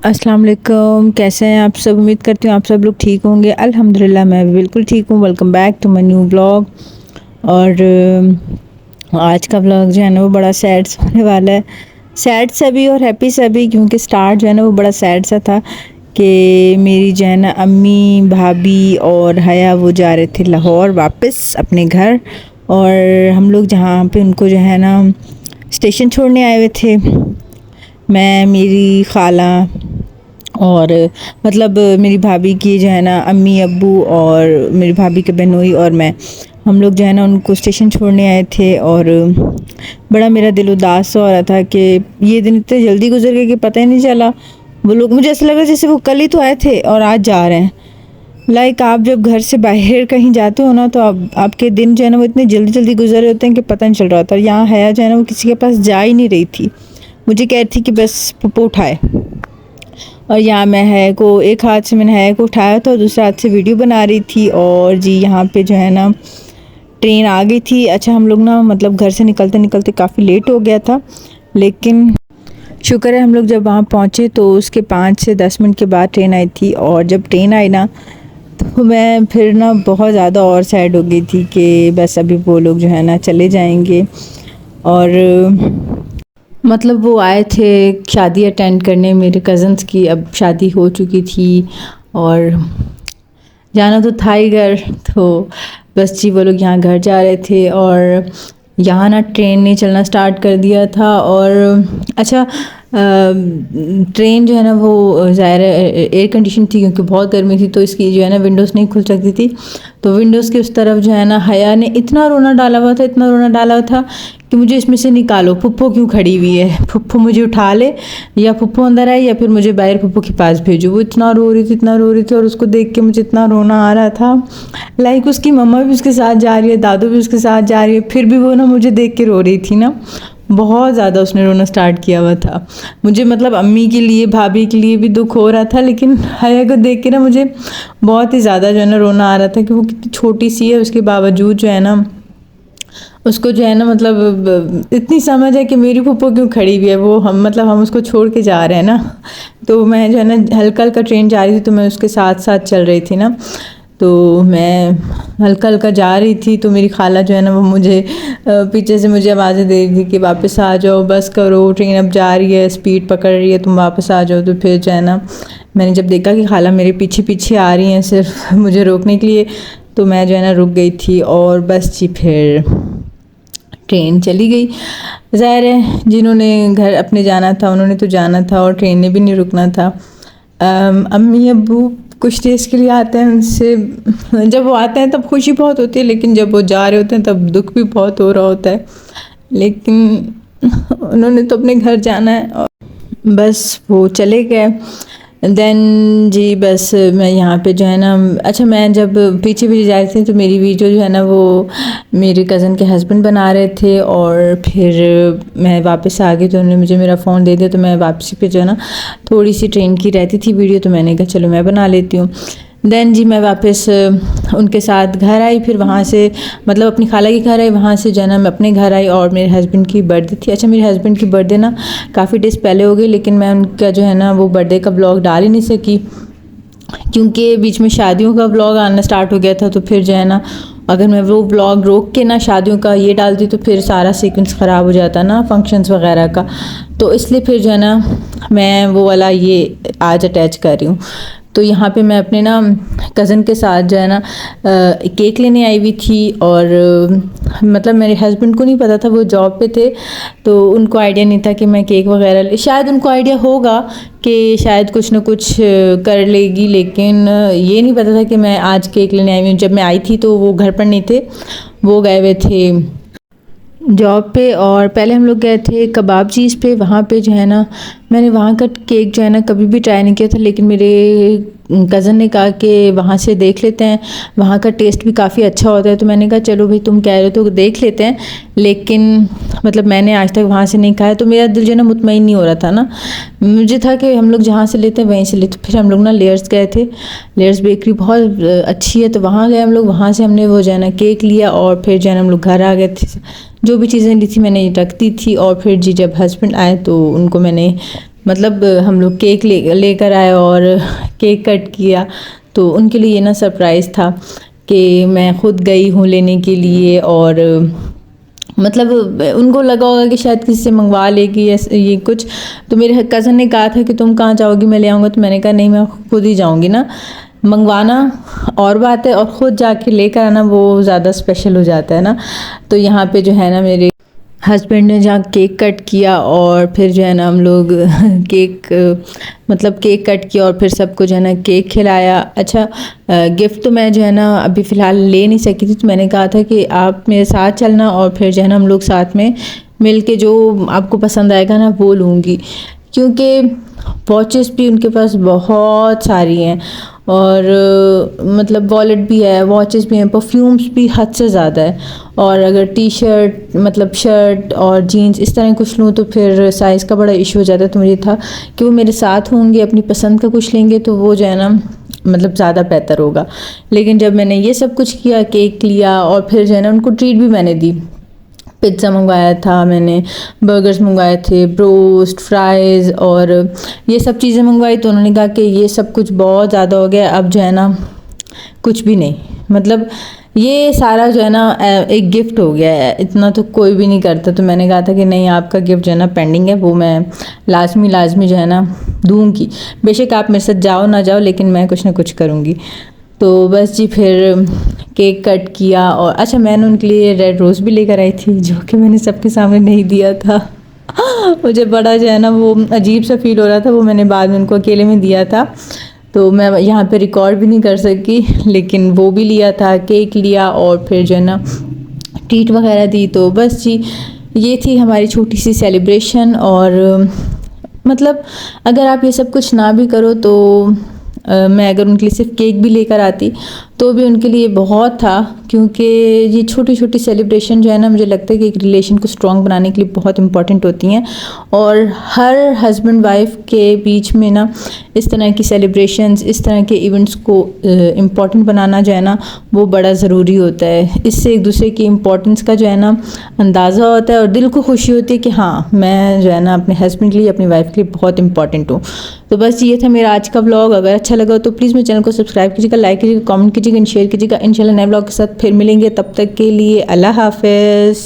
अस्सलाम वालेकुम, कैसे हैं आप सब। उम्मीद करती हूँ आप सब लोग ठीक होंगे। अल्हम्दुलिल्लाह मैं भी बिल्कुल ठीक हूँ। Welcome back to my new blog. और आज का ब्लॉग जो है ना वो बड़ा सैड होने वाला है। सैड सा भी और हैप्पी सा भी, क्योंकि स्टार्ट जो है ना वो बड़ा सैड सा था कि मेरी जो है ना अम्मी भाभी और हया वो जा रहे थे लाहौर वापस अपने घर। और हम लोग जहाँ पे उनको जो है ना स्टेशन छोड़ने आए हुए थे, मैं मेरी खाला और मतलब मेरी भाभी की जो है ना अम्मी अब्बू और मेरी भाभी के बहनोई और मैं, हम लोग जो है ना उनको स्टेशन छोड़ने आए थे। और बड़ा मेरा दिल उदास सा हो रहा था कि ये दिन इतने जल्दी गुजर गए कि पता ही नहीं चला। वो लोग, मुझे ऐसा लग रहा है जैसे वो कल ही तो आए थे और आज जा रहे हैं। लाइक आप जब घर से बाहर कहीं जाते हो ना तो आपके दिन जो है ना वो इतने जल्दी जल्दी गुजर रहे होते हैं कि पता नहीं चल रहा होता। यहाँ हया जो है ना वो किसी के पास जा ही नहीं रही थी, मुझे कह रही थी कि बस पप्पू उठाए। और यहाँ मैं है को एक हाथ से मैंने है को उठाया था और दूसरे हाथ से वीडियो बना रही थी। और जी यहाँ पे जो है ना ट्रेन आ गई थी। अच्छा हम लोग ना मतलब घर से निकलते निकलते काफ़ी लेट हो गया था, लेकिन शुक्र है हम लोग जब वहाँ पहुँचे तो उसके 5 से 10 मिनट के बाद ट्रेन आई थी। और जब ट्रेन आई ना तो मैं फिर ना बहुत ज़्यादा और सैड हो गई थी कि बस अभी वो लोग जो है ना चले जाएंगे। और मतलब वो आए थे शादी अटेंड करने मेरे कज़न्स की, अब शादी हो चुकी थी और जाना तो था ही घर। तो बस जी वो लोग यहाँ घर जा रहे थे और यहाँ ना ट्रेन ने चलना स्टार्ट कर दिया था। और अच्छा ट्रेन जो है ना वो ज़ाहिर एयर कंडीशन थी क्योंकि बहुत गर्मी थी, तो इसकी जो है ना विंडोज़ नहीं खुल सकती थी। तो विंडोज़ के उस तरफ जो है ना हया ने इतना रोना डाला हुआ था, इतना रोना डाला हुआ था कि मुझे इसमें से निकालो, फुप्पो क्यों खड़ी हुई है, फुप्पो मुझे उठा ले, या फुप्पो अंदर आए या फिर मुझे बाहर फुप्पो के पास भेजो। वो इतना रो रही थी, इतना रो रही थी और उसको देख के मुझे इतना रोना आ रहा था। लाइक उसकी मम्मा भी उसके साथ जा रही है, दादू भी उसके साथ जा रही है, फिर भी वो ना मुझे देख के रो रही थी ना। बहुत ज़्यादा उसने रोना स्टार्ट किया हुआ था। मुझे मतलब अम्मी के लिए भाभी के लिए भी दुख हो रहा था, लेकिन हया को देख के ना मुझे बहुत ही ज़्यादा जो है ना रोना आ रहा था कि वो कितनी छोटी सी है, उसके बावजूद जो है ना उसको जो है ना मतलब इतनी समझ है कि मेरी फूफो क्यों खड़ी हुई है। वो हम उसको छोड़ के जा रहे हैं ना। तो मैं जो है ना हल्का हल्का ट्रेन जा रही थी तो मैं उसके साथ साथ चल रही थी ना, तो मैं हल्का हल्का जा रही थी। तो मेरी खाला जो है ना वो मुझे पीछे से मुझे आवाज़ें दे रही थी कि वापस आ जाओ, बस करो, ट्रेन अब जा रही है, स्पीड पकड़ रही है, तुम वापस आ जाओ। तो फिर जो है ना मैंने जब देखा कि खाला मेरे पीछे पीछे आ रही हैं सिर्फ मुझे रोकने के लिए, तो मैं जो है ना रुक गई थी। और बस जी फिर ट्रेन चली गई। ज़ाहिर है जिन्होंने घर अपने जाना था उन्होंने तो जाना था और ट्रेन ने भी नहीं रुकना था। अम्मी अब्बू कुछ देर के लिए आते हैं, उनसे जब वो आते हैं तब खुशी बहुत होती है, लेकिन जब वो जा रहे होते हैं तब दुख भी बहुत हो रहा होता है। लेकिन उन्होंने तो अपने घर जाना है और बस वो चले गए। देन जी बस मैं यहाँ पे जो है ना, अच्छा मैं जब पीछे पीछे जा रही थी तो मेरी वीडियो जो है ना वो मेरे कज़न के हस्बैंड बना रहे थे। और फिर मैं वापस आ गई तो उन्होंने मुझे मेरा फ़ोन दे दिया, तो मैं वापसी पे जो है ना थोड़ी सी ट्रेन की रहती थी वीडियो, तो मैंने कहा चलो मैं बना लेती हूँ। देन जी मैं वापस उनके साथ घर आई, फिर वहाँ से मतलब अपनी खाला के घर आई, वहाँ से जो है ना मैं अपने घर आई। और मेरे हस्बैंड की बर्थडे थी। अच्छा मेरे हस्बैंड की बर्थडे ना काफ़ी डेज़ पहले हो गई, लेकिन मैं उनका जो है ना वो बर्थडे का ब्लॉग डाल ही नहीं सकी क्योंकि बीच में शादियों का ब्लॉग आना स्टार्ट हो गया था। तो फिर जो है ना अगर मैं वो ब्लॉग रोक के ना शादियों का ये डालती तो फिर सारा सीक्वेंस ख़राब हो जाता ना फंक्शंस वगैरह का। तो इसलिए फिर जो है ना मैं वो वाला ये आज अटैच कर रही हूँ। तो यहाँ पे मैं अपने ना कज़न के साथ जो है ना केक लेने आई हुई थी। और मतलब मेरे हस्बैंड को नहीं पता था, वो जॉब पे थे, तो उनको आइडिया नहीं था कि मैं केक वगैरह शायद उनको आइडिया होगा कि शायद कुछ ना कुछ कर लेगी, लेकिन ये नहीं पता था कि मैं आज केक लेने आई हूँ। जब मैं आई थी तो वो घर पर नहीं थे, वो गए हुए थे जॉब पे। और पहले हम लोग गए थे कबाब चीज़ पे, वहाँ पे जो है ना मैंने वहाँ का केक जो है ना कभी भी ट्राई नहीं किया था, लेकिन मेरे कज़न ने कहा कि वहाँ से देख लेते हैं, वहाँ का टेस्ट भी काफ़ी अच्छा होता है। तो मैंने कहा चलो भाई तुम कह रहे हो तो देख लेते हैं, लेकिन मतलब मैंने आज तक वहाँ से नहीं खाया, तो मेरा दिल जो है ना मुतमईन नहीं हो रहा था ना। मुझे था कि हम लोग जहाँ से लेते हैं वहीं से लेते। फिर हम लोग ना लेयर्स गए थे, लेयर्स बेकरी बहुत अच्छी है, तो वहाँ गए हम लोग, वहाँ से हमने वो जो है ना केक लिया और फिर जो है ना हम लोग घर आ गए थे। जो भी चीज़ें ली थी मैंने रख दी थी। और फिर जी जब हस्बैंड आए तो उनको मैंने मतलब हम लोग केक लेकर आए और केक कट किया। तो उनके लिए ये ना सरप्राइज़ था कि मैं ख़ुद गई हूँ लेने के लिए, और मतलब उनको लगा होगा कि शायद किसी से मंगवा लेगी ये कुछ। तो मेरे कज़न ने कहा था कि तुम कहाँ जाओगी, मैं ले आऊँगा। तो मैंने कहा नहीं, मैं खुद ही जाऊँगी ना। मंगवाना और बात है, और ख़ुद जाके लेकर आना वो ज़्यादा स्पेशल हो जाता है ना। तो यहाँ पे जो है ना मेरे हस्बैंड ने जहाँ केक कट किया, और फिर जो है ना हम लोग केक कट किया और फिर सबको जो है ना केक खिलाया। अच्छा, गिफ्ट तो मैं जो है ना अभी फ़िलहाल ले नहीं सकी थी, तो मैंने कहा था कि आप मेरे साथ चलना, और फिर जो है ना हम लोग साथ में मिल के जो आपको पसंद आएगा ना वो लूँगी। क्योंकि वॉचेस भी उनके पास बहुत सारी हैं, और मतलब वॉलेट भी है, वॉचेस भी हैं, परफ्यूम्स भी हद से ज़्यादा है। और अगर टी शर्ट मतलब शर्ट और जीन्स इस तरह कुछ लूँ तो फिर साइज़ का बड़ा इशू हो जाता है। तो मुझे था कि वो मेरे साथ होंगे, अपनी पसंद का कुछ लेंगे, तो वो जो है ना मतलब ज़्यादा बेहतर होगा। लेकिन जब मैंने ये सब कुछ किया, केक लिया, और फिर जो है ना उनको ट्रीट भी मैंने दी। पिज़्ज़ा मंगवाया था मैंने, बर्गर्स मंगवाए थे, ब्रोस्ट, फ्राइज़, और ये सब चीज़ें मंगवाई। तो उन्होंने कहा कि ये सब कुछ बहुत ज़्यादा हो गया, अब जो है ना कुछ भी नहीं, मतलब ये सारा जो है ना एक गिफ्ट हो गया है, इतना तो कोई भी नहीं करता। तो मैंने कहा था कि नहीं, आपका गिफ्ट जो है ना पेंडिंग है, वो मैं लाजमी जो है ना दूँगी। बेशक आप मेरे साथ जाओ ना जाओ, लेकिन मैं कुछ ना कुछ करूँगी। तो बस जी, फिर केक कट किया। और अच्छा, मैंने उनके लिए रेड रोज़ भी लेकर आई थी, जो कि मैंने सबके सामने नहीं दिया था। मुझे बड़ा जो है ना वो अजीब सा फील हो रहा था, वो मैंने बाद में उनको अकेले में दिया था। तो मैं यहाँ पे रिकॉर्ड भी नहीं कर सकी, लेकिन वो भी लिया था, केक लिया, और फिर जो है ना ट्रीट वगैरह दी। तो बस जी, ये थी हमारी छोटी सी सेलिब्रेशन। और मतलब अगर आप ये सब कुछ ना भी करो तो मैं अगर उनके लिए सिर्फ केक भी लेकर आती तो भी उनके लिए बहुत था। क्योंकि ये छोटी छोटी सेलिब्रेशन जो है ना, मुझे लगता है कि एक रिलेशन को स्ट्रॉन्ग बनाने के लिए बहुत इंपॉर्टेंट होती हैं। और हर हस्बैंड वाइफ के बीच में ना इस तरह की सेलिब्रेशंस, इस तरह के इवेंट्स को इम्पॉर्टेंट बनाना जो है ना वो बड़ा ज़रूरी होता है। इससे एक दूसरे की इम्पोर्टेंस का जो है ना अंदाज़ा होता है, और दिल को खुशी होती है कि हाँ, मैं जो है ना अपने हस्बैंड के लिए, अपनी वाइफ के लिए बहुत इंपॉर्टेंट हूँ। तो बस ये था मेरा आज का व्लॉग। अगर अच्छा लगा तो प्लीज़ मेरे चैनल को सब्सक्राइब कीजिएगा, लाइक कीजिएगा, कमेंट कीजिएगा, शेयर कीजिएगा। इंशाल्लाह नए व्लॉग के साथ फिर मिलेंगे, तब तक के लिए अल्लाह हाफ़िज़।